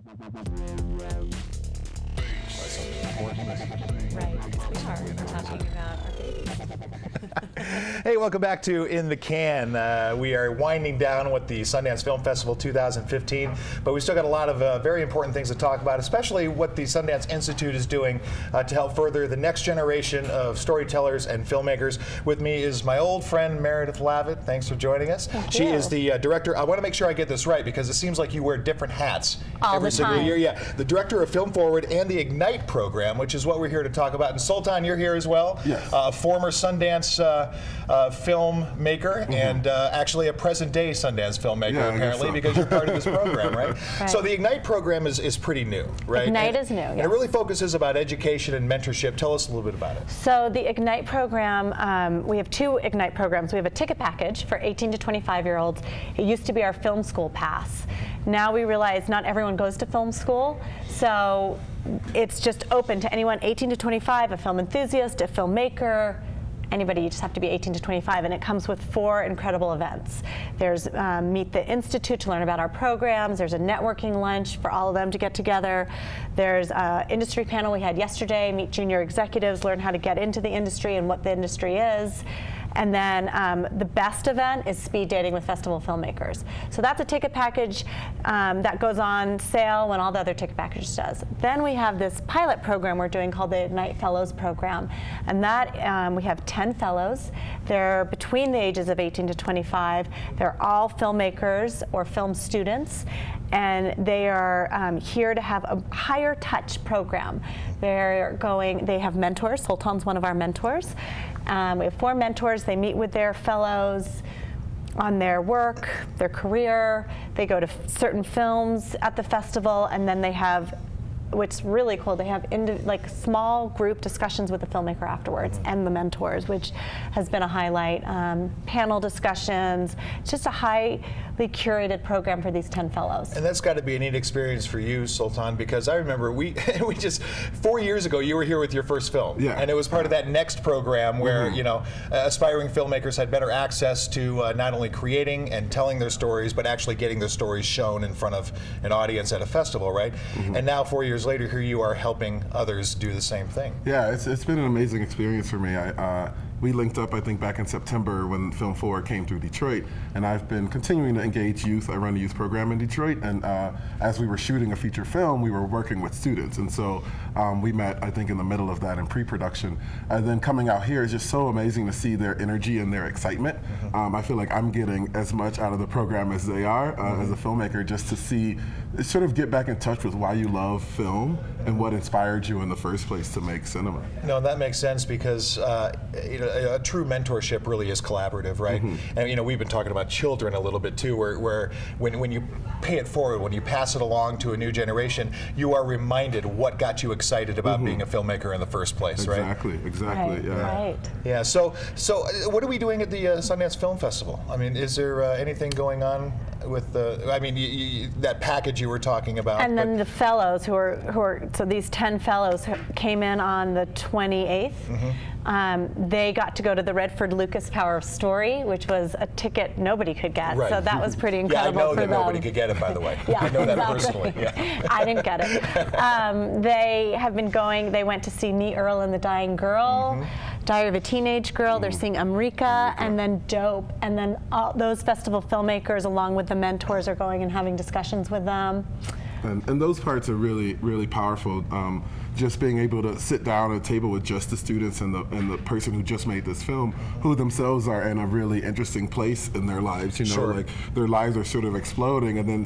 Right, because we are talking about our babies. Hey, welcome back to In the Can. We are winding down with the Sundance Film Festival 2015, but we still got a lot of very important things to talk about, especially what the Sundance Institute is doing to help further the next generation of storytellers and filmmakers. With me is my old friend Meredith Lavitt. Thanks for joining us. She is the director. I want to make sure I get this right because it seems like you wear different hats every single year. Yeah, the director of Film Forward and the Ignite program, which is what we're here to talk about. And Sultan, you're here as well. Yes. Former Sundance filmmaker and actually a present-day Sundance filmmaker, apparently, because you're part of this program, right? So the Ignite program is pretty new, right? Ignite is new, And it really focuses about education and mentorship. Tell us a little bit about it. So the Ignite program, we have two Ignite programs. We have a ticket package for 18 to 25-year-olds. It used to be our film school pass. Now we realize not everyone goes to film school, so it's just open to anyone 18 to 25, a film enthusiast, a filmmaker, anybody. You just have to be 18 to 25, and it comes with 4 incredible events. There's Meet the Institute to learn about our programs. There's a networking lunch for all of them to get together. There's an industry panel we had yesterday, meet junior executives, learn how to get into the industry and what the industry is. And then the best event is speed dating with festival filmmakers. So that's a ticket package that goes on sale when all the other ticket packages does. Then we have this pilot program we're doing called the Ignite Fellows program. And that we have 10 fellows. They're between the ages of 18 to 25. They're all filmmakers or film students. And they are here to have a higher touch program. They have mentors. Sultan's one of our mentors. We have 4 mentors. They meet with their fellows on their work, their career. They go to certain films at the festival, and then they have, what's really cool, they have like small group discussions with the filmmaker afterwards and the mentors, which has been a highlight. Panel discussions. It's just a highly curated program for these 10 fellows. And that's got to be a neat experience for you, Sultan, because I remember we just 4 years ago you were here with your first film, and it was part of that next program where you know aspiring filmmakers had better access to not only creating and telling their stories, but actually getting their stories shown in front of an audience at a festival, right? And now 4 years later, here you are helping others do the same thing. Yeah, it's been an amazing experience for me. We linked up, I think, back in September when Film Forward came through Detroit, and I've been continuing to engage youth. I run a youth program in Detroit, and as we were shooting a feature film, we were working with students, and so we met, I think, in the middle of that in pre-production. And then coming out here is just so amazing to see their energy and their excitement. I feel like I'm getting as much out of the program as they are as a filmmaker, just to see, sort of get back in touch with why you love film and what inspired you in the first place to make cinema. No, that makes sense because you know, a true mentorship really is collaborative, right? And you know, we've been talking about children a little bit too, where when you pay it forward, when you pass it along to a new generation, you are reminded what got you excited about being a filmmaker in the first place, right? Exactly. Right. Yeah. So what are we doing at the Sundance Film Festival? I mean, is there anything going on with the? I mean, that package you were talking about. And then the fellows who are so these 10 fellows came in on the 28th. They got to go to the Redford Lucas Power of Story, which was a ticket nobody could get. Right. So that was pretty incredible. Yeah, I know for that them. nobody could get it, by the way. Yeah, I know that exactly. personally. Yeah. I didn't get it. They have been going. They went to see Me, Earl, and the Dying Girl, Diary of a Teenage Girl. They're seeing Amrika, and then Dope, and then all those festival filmmakers, along with the mentors, are going and having discussions with them. And those parts are really, really powerful. Just being able to sit down at a table with just the students and the person who just made this film, who themselves are in a really interesting place in their lives. You know, like their lives are sort of exploding, and then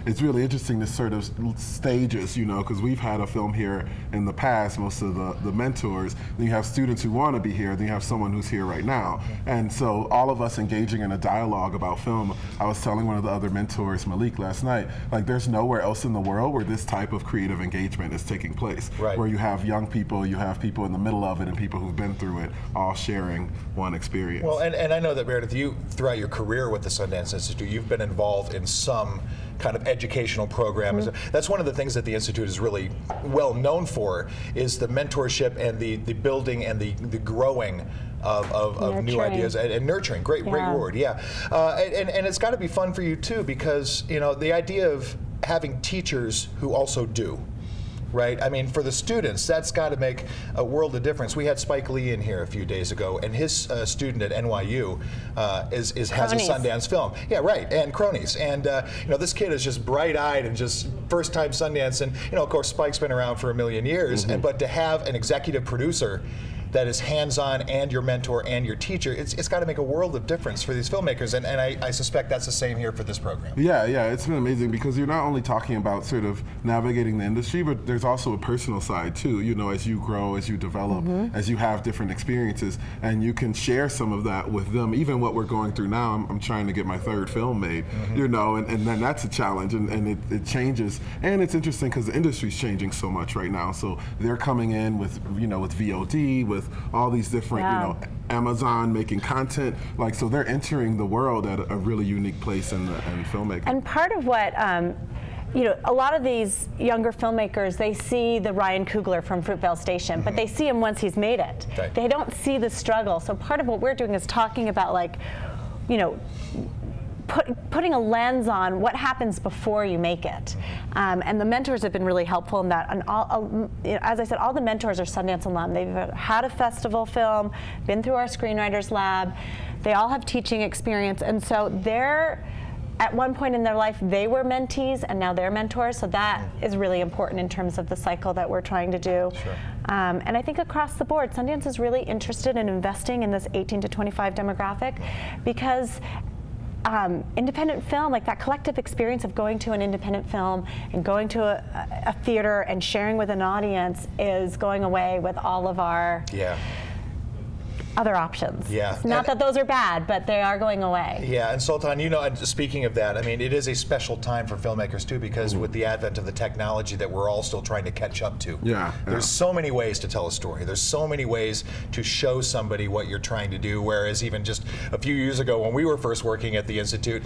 it's really interesting to sort of stages. You know, because we've had a film here in the past, most of the mentors. Then you have students who want to be here. Then you have someone who's here right now, and so all of us engaging in a dialogue about film. I was telling one of the other mentors, Malik, last night, like there's nowhere else in the world where this type of creative engagement is taking place. Right. Where you have young people, you have people in the middle of it, and people who've been through it, all sharing one experience. Well, and I know that, Meredith, you, throughout your career with the Sundance Institute, you've been involved in some kind of educational program. That's one of the things that the Institute is really well known for, is the mentorship and the building and the growing of new ideas and nurturing. Great word, yeah. And it's got to be fun for you too, because you know the idea of having teachers who also do. Right? I mean, for the students, that's got to make a world of difference. We had Spike Lee in here a few days ago, and his student at NYU has a Sundance film. Yeah, right, and Cronies. And you know, this kid is just bright-eyed and just first-time Sundance. And you know, of course, Spike's been around for a million years. But to have an executive producer that is hands-on and your mentor and your teacher, it's got to make a world of difference for these filmmakers, and I suspect that's the same here for this program. Yeah, it's been amazing because you're not only talking about sort of navigating the industry, but there's also a personal side too, you know, as you grow, as you develop, as you have different experiences, and you can share some of that with them. Even what we're going through now, I'm trying to get my 3rd film made, you know, and then that's a challenge, and it changes, and it's interesting because the industry's changing so much right now, so they're coming in with, you know, with VOD, with all these different, you know, Amazon making content, like, so they're entering the world at a really unique place in filmmaking. And part of what, you know, a lot of these younger filmmakers, they see the Ryan Coogler from Fruitvale Station, but they see him once he's made it. Right. They don't see the struggle. So part of what we're doing is talking about, like, you know, putting a lens on what happens before you make it. And the mentors have been really helpful in that. And you know, as I said, all the mentors are Sundance alum. They've had a festival film, been through our screenwriters lab. They all have teaching experience. And so they're, at one point in their life, they were mentees, and now they're mentors. So that is really important in terms of the cycle that we're trying to do. Sure. And I think across the board, Sundance is really interested in investing in this 18 to 25 demographic, because independent film, like that collective experience of going to an independent film and going to a theater and sharing with an audience, is going away with all of our other options. Yeah. It's not that those are bad, but they are going away. Yeah, and Sultan, you know, and speaking of that, I mean, it is a special time for filmmakers too, because with the advent of the technology that we're all still trying to catch up to. There's so many ways to tell a story. There's so many ways to show somebody what you're trying to do, whereas even just a few years ago when we were first working at the Institute,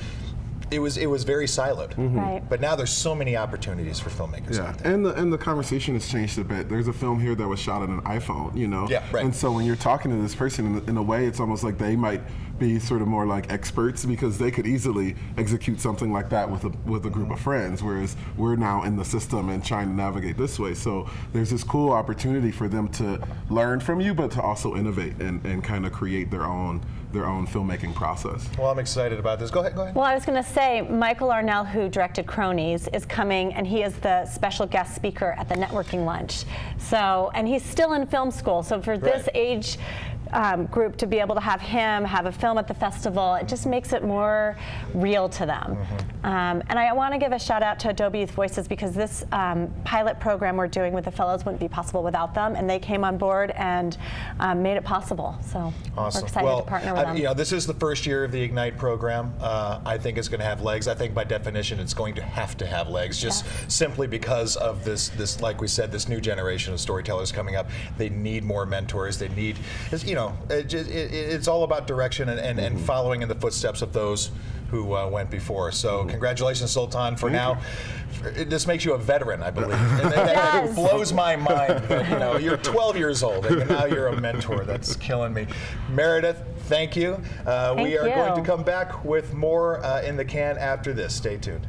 it was very siloed. Right. But now there's so many opportunities for filmmakers out there. And the conversation has changed a bit. There's a film here that was shot on an iPhone, you know? Yeah, right. And so when you're talking to this person, in a way, it's almost like they might be sort of more like experts, because they could easily execute something like that with a group of friends, whereas we're now in the system and trying to navigate this way. So there's this cool opportunity for them to learn from you, but to also innovate and kind of create their own filmmaking process. Well, I'm excited about this. Go ahead. Well, I was going to say, Michael Arnell, who directed Cronies, is coming, and he is the special guest speaker at the networking lunch. So, and he's still in film school. So for this age group to be able to have him have a film at the festival, it just makes it more real to them. And I want to give a shout out to Adobe Youth Voices, because this pilot program we're doing with the fellows wouldn't be possible without them, and they came on board and made it possible. So awesome. We're excited to partner with them. You know, this is the first year of the Ignite program. I think it's going to have legs. I think by definition it's going to have legs, just simply because of this, like we said, this new generation of storytellers coming up. They need more mentors. They need, you know, it's all about direction and following in the footsteps of those who went before. So congratulations, Sultan, for now. This makes you a veteran, I believe. And that blows my mind that, you know, you're 12 years old and now you're a mentor. That's killing me. Meredith, thank you. We are going to come back with more in the can after this. Stay tuned.